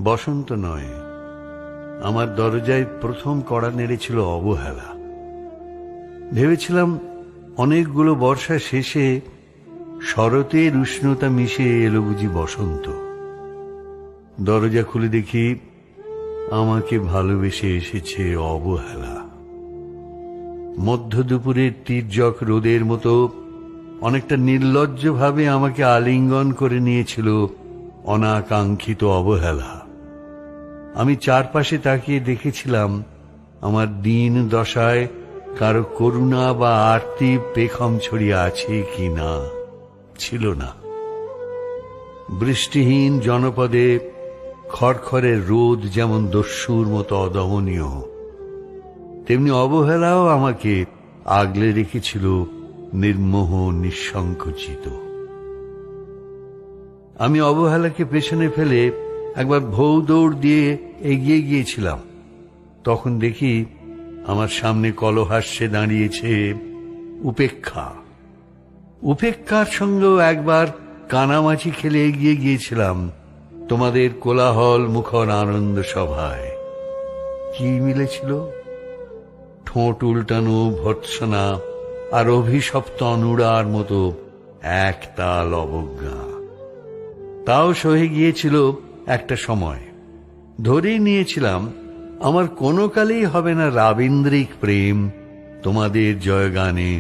বসন্ত নয়, আমার দরজায় প্রথম কড়া নেড়েছিল অবহেলা। ভেবেছিলাম অনেকগুলো বর্ষা শেষে শরতের উষ্ণতা মিশে এলো বুঝি বসন্ত। দরজা খুলে দেখি আমাকে ভালোবেসে এসেছে অবহেলা। মধ্য দুপুরের তীর্যক রোদের মতো অনেকটা নির্লজ্জভাবে আমাকে আলিঙ্গন করে নিয়েছিল অনাকাঙ্ক্ষিত অবহেলা। আমি চারপাশে তাকিয়ে দেখেছিলাম আমার দিন দশায় কারো করুণা বা আরতি পেখম ছড়িয়ে আছে কি না। ছিল না। বৃষ্টিহীন জনপদে খড়খড়ের রোদ যেমন দস্যুর মতো অদমনীয়, তেমনি অবহেলাও আমাকে আগলে রেখেছিল নির্মোহ নিঃসংকোচিত। আমি অবহেলাকে পেছনে ফেলে একবার ভৌ দৌড় দিয়ে এগিয়ে গিয়েছিলাম। তখন দেখি আমার সামনে কলহাস্যে দাঁড়িয়েছে উপেক্ষা। উপেক্ষার সঙ্গেও একবার কানামাছি খেলে এগিয়ে গিয়েছিলাম তোমাদের কোলাহল মুখর আনন্দ সভায়। কি মিলেছিল? ঠোঁট উল্টানো ভর্ৎসনা আর অভিশপ্ত অনুরার মতো এক তাল অবজ্ঞা। তাও সহে গিয়েছিল একটা সময়। ধরেই নিয়েছিলাম আমার কোনো কালেই হবে না রাবীন্দ্রিক প্রেম। তোমাদের জয়গানে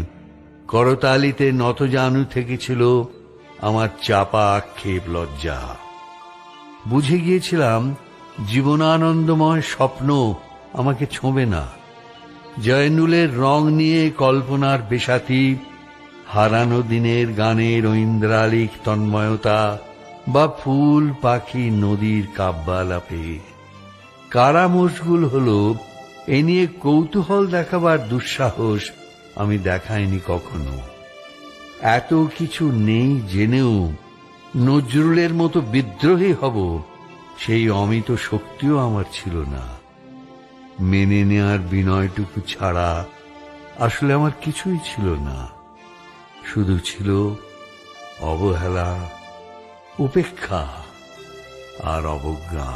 করতালিতে নতজানু থেকেছিল আমার চাপা আক্ষেপ লজ্জা। বুঝে গিয়েছিলাম জীবনানন্দময় স্বপ্ন আমাকে ছোঁবে না। জয়নুলের রং নিয়ে কল্পনার বেসাতি, হারানো দিনের গানের ঐন্দ্রালিক তন্ময়তা বা ফুল পাখি নদীর কাব্যালাপে কারা মশগুল হল এ নিয়ে কৌতূহল দেখাবার দুঃসাহস আমি দেখাইনি কখনো। এত কিছু নেই জেনেও নজরুলের মতো বিদ্রোহী হব সেই অমিত শক্তিও আমার ছিল না। মেনে নেয়ার বিনয়টুকু ছাড়া আসলে আমার কিছুই ছিল না। শুধু ছিল অবহেলা, উপেক্ষা আর অবজ্ঞা।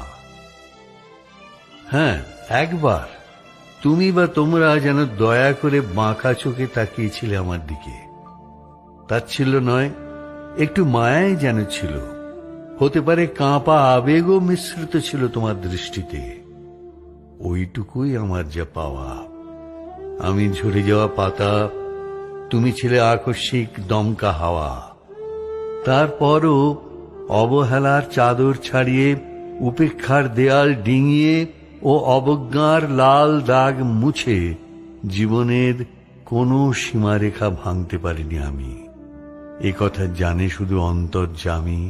হ্যাঁ, একবার তুমি বা তোমরা যেন দয়া করে বাঁকা চোখে তাকিয়েছিলে আমার দিকে। তাচ্ছিল্য নয়, একটু মায়াই যেন ছিল। হতে পারে কাঁপা আবেগও মিশ্রিত ছিল তোমার দৃষ্টিতে। ওইটুকুই আমার যা পাওয়া। আমি ঝরে যাওয়া পাতা, তুমি ছিলে আকস্মিক দমকা হাওয়া। তারপরও অবহেলার চাদর ছাড়িয়ে, উপেক্ষার দেয়াল ডিঙিয়ে ও অবজ্ঞার লাল দাগ মুছে জীবনের কোনো সীমারেখা ভাঙতে পারিনি আমি। এ কথা জানে শুধু অন্তর্যামী।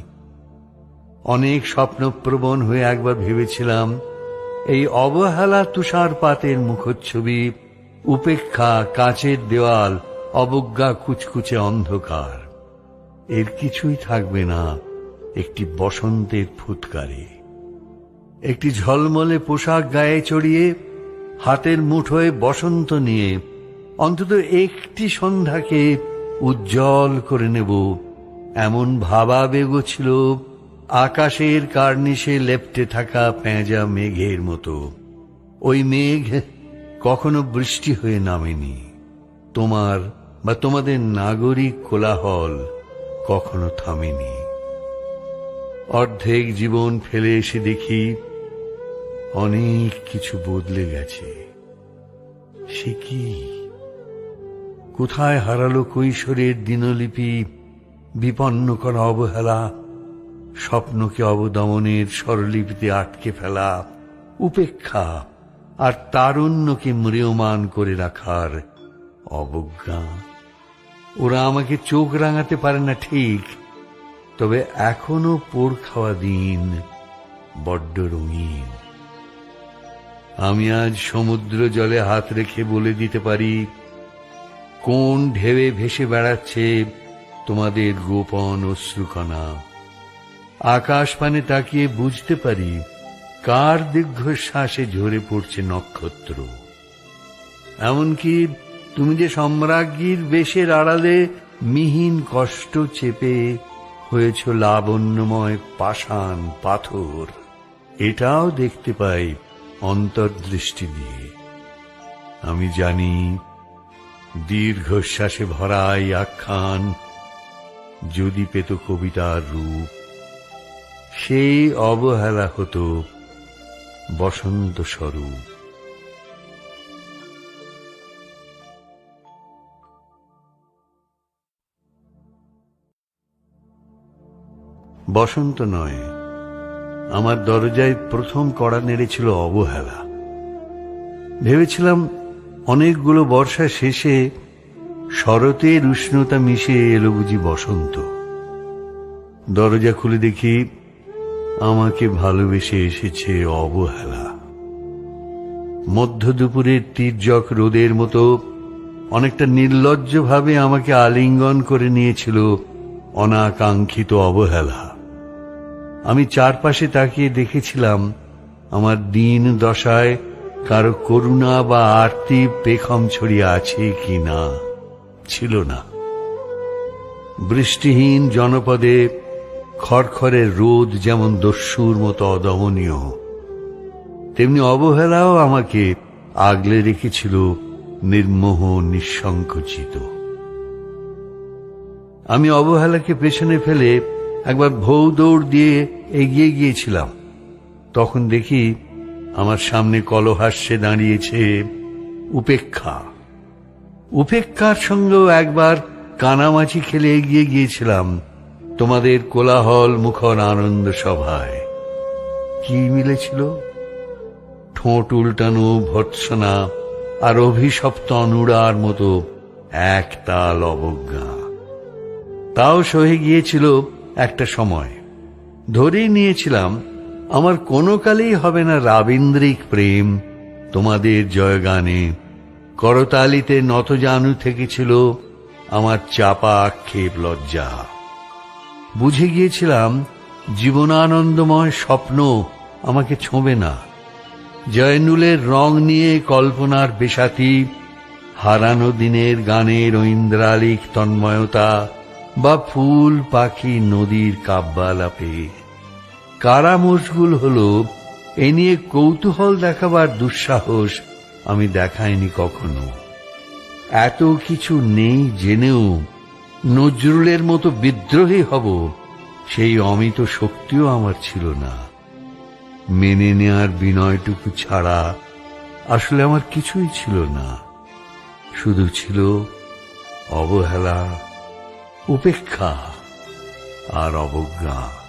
অনেক স্বপ্নপ্রবণ হয়ে একবার ভেবেছিলাম এই অবহেলা তুষারপাতের মুখচ্ছবি, উপেক্ষা কাঁচের দেওয়াল, অবজ্ঞা কুচকুচে অন্ধকার, এর কিছুই থাকবে না একটি বসন্তের ফুৎকারে। একটি ঝলমলে পোশাক গায়ে চড়িয়ে, হাতের মুঠোয় বসন্ত নিয়ে অন্তত একটি সন্ধ্যাকে উজ্জ্বল করে নেব, এমন ভাবাবেগ ছিল আকাশের কার্নিশে লেপ্টে থাকা পেঁজা মেঘের মতো। ওই মেঘ কখনো বৃষ্টি হয়ে নামেনি। তোমার বা তোমাদের নাগরিক কোলাহল কখনো থামেনি। অর্ধেক জীবন ফেলে এসে দেখি অনেক কিছু বদলে গেছে। সে কি? কোথায় হারালো কৈশোরের দিনলিপি, বিপন্ন করা অবহেলা, স্বপ্নকে অবদমনের স্বরলিপিতে আটকে ফেলা উপেক্ষা, আর তারুণ্যকে ম্রিয়মান করে রাখার অবজ্ঞা। ওরা আমাকে চোখ রাঙাতে পারে না ঠিক, তবে এখনো পোড় খাওয়া দিন বড্ড রঙিন। আমি আজ সমুদ্র জলে হাত রেখে বলে দিতে পারি কোন ঢেউয়ে ভেসে বেড়াচ্ছে তোমাদের গোপন অশ্রুকণা। আকাশ পানে তাকিয়ে বুঝতে পারি কার দীর্ঘশ্বাসে ঝরে পড়ছে নক্ষত্র। এমনকি তুমি যে সম্রাজ্ঞীর বেশের আড়ালে মিহিন কষ্ট চেপে হয়েছ লাবণ্যময় পাষাণ পাথর, এটাও দেখতে পাই অন্তর্দৃষ্টি দিয়ে। আমি জানি দীর্ঘশ্বাসে ভরা এই আখ্যান যদি পেত কবিতার রূপ, সেই অবহেলা হতো বসন্ত স্বরূপ। বসন্ত নয়, আমার দরজায় প্রথম কড়া নেড়েছিল অবহেলা। ভেবেছিলাম অনেকগুলো বর্ষা শেষে শরতের উষ্ণতা মিশে এলো বুঝি বসন্ত। দরজা খুলে দেখি আমাকে ভালোবেসে এসেছে অবহেলা। মধ্য দুপুরের তির্যক রোদের মতো অনেকটা নির্লজ্জভাবে আমাকে আলিঙ্গন করে নিয়েছিল অনাকাঙ্ক্ষিত অবহেলা। আমি চারপাশে তাকিয়ে দেখেছিলাম আমার দিন দশায় কারো করুণা বা আরতি পেখম ছড়িয়ে আছে কি না। ছিল না। বৃষ্টিহীন জনপদে খড়খড়ের রোদ যেমন দস্যুর মতো অদমনীয়, তেমনি অবহেলাও আমাকে আগলে রেখেছিল নির্মোহ নিঃসংকোচিত। আমি অবহেলাকে পেছনে ফেলে একবার ভৌ দৌড় দিয়ে এগিয়ে গিয়েছিলাম। তখন দেখি আমার সামনে কলহাস্যে দাঁড়িয়েছে উপেক্ষা। উপেক্ষার সঙ্গেও একবার কানামাছি খেলে এগিয়ে গিয়েছিলাম তোমাদের কোলাহল মুখর আনন্দ সভায়। কি মিলেছিল? ঠোঁট উল্টানো ভর্ৎসনা আর অভিশপ্ত অনুরার মতো একতাল অবজ্ঞা। তাও সহে গিয়েছিল একটা সময়। ধরেই নিয়েছিলাম আমার কোনো কালেই হবে না রাবীন্দ্রিক প্রেম। তোমাদের জয়গানে করতালিতে নতজানু থেকেছিল আমার চাপা আক্ষেপ লজ্জা। বুঝে গিয়েছিলাম জীবনানন্দময় স্বপ্ন আমাকে ছোঁবে না। জয়নুলের রং নিয়ে কল্পনার বেসাতি, হারানো দিনের গানের ঐন্দ্রালিক তন্ময়তা বা ফুল পাখি নদীর কাব্যালাপে কারা মশগুল হলো এ নিয়ে কৌতূহল দেখাবার দুঃসাহস আমি দেখাইনি কখনো। এত কিছু নেই জেনেও নজরুলের মতো বিদ্রোহী হব সেই অমিত শক্তিও আমার ছিল না। মেনে নেয়ার বিনয়টুকু ছাড়া আসলে আমার কিছুই ছিল না। শুধু ছিল অবহেলা, উপেক্ষা আর অবজ্ঞা।